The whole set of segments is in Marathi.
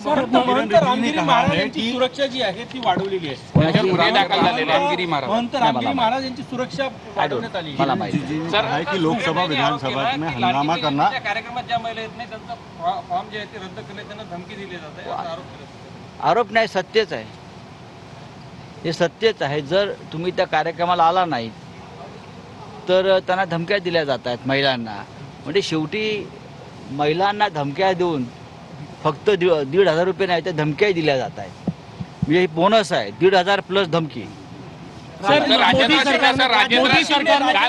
महंत रामगिरी महाराज यांची सुरक्षा जी आहे ती वाढवलेली आहे। महंत रामगिरी महाराज यांची सुरक्षा वाढवण्यात आली मला माहिती सर है कि लोकसभा विधानसभा में हंगामा करना कार्यक्रमात ज्या महिला येत नाही त्यांचा फॉर्म जे आहे ते रद्द करण्यात त्यांना धमकी दिली जाते असा आरोप केला। आरोप नाही, सत्यच आहे, हे सत्यच आहे। जर तुम्ही त्या कार्यक्रमाला आला नाही तर त्यांना धमक्या दिल्या जात आहेत महिलांना। म्हणजे शेवटी महिलांना धमक्या देऊन फक्त 1,500 रुपये नाही तर धमक्याही दिल्या जात आहेत। म्हणजे ही बोनस आहे, 1,500 प्लस धमकी। काल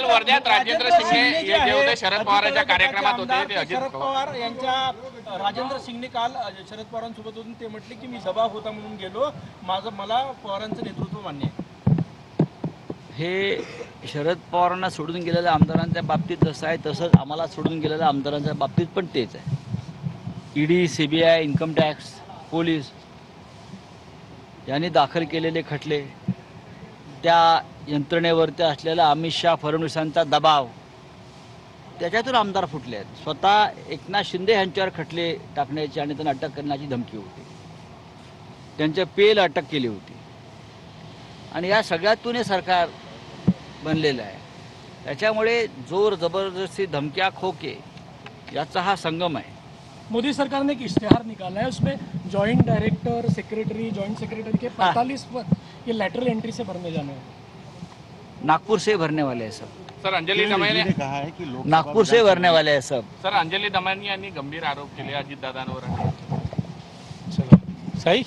वर्ध्यात राजेंद्र शिंगणे जे होते शरद पवारांच्या कार्यक्रमात होते ते अजित शरद पवार यांच्या राजेंद्र शिंगणे काल शरद पवारांसोबत होते, ते म्हटले की मी सभा होता म्हणून गेलो, मला पवारांचं नेतृत्व मान्य आहे। हे शरद पवारांना सोडून गेलेल्या आमदारांच्या बाबतीत जसं आहे तसंच आम्हाला सोडून गेलेल्या आमदारांच्या बाबतीत पण तेच आहे। ED, CBI, income tax, police यांनी दाखल केलेले खटले, त्या यंत्रणेवरती असलेला अमित शाह फडणवीसांचा दबाव, त्याच्यातून आमदार फुटले आहेत। स्वतः एकनाथ शिंदे यांच्यावर खटले टाकण्याची आणि त्यांना अटक करण्याची धमकी होती, त्यांच्या पेल अटक केली होती आणि या सगळ्यातून हे सरकार बनलेलं आहे। त्याच्यामुळे जोर जबरदस्ती, धमक्या, खोके याचा हा संगम है। मोदी सरकार ने एक इश्तेहार निकाला है, उसमें joint director, secretary, joint secretary के 45 पद ये लेटरल एंट्री से भरने जाने हैं। नागपुर से भरने वाले हैं सब। सर अंजली दमानी ने कहा है कि नागपुर से भरने वाले हैं सब। सर अंजली दमानी यांनी गंभीर आरोप केले अजितदादांवर। सही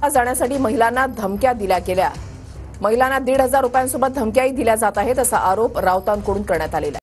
जाण्यासाठी महिलांना धमक्या दिल्या गेल्या, महिलांना 1,500 रुपयांसोबत धमक्याही दिल्या जात आहेत असा आरोप राऊतांकडून करण्यात आलेला आहे।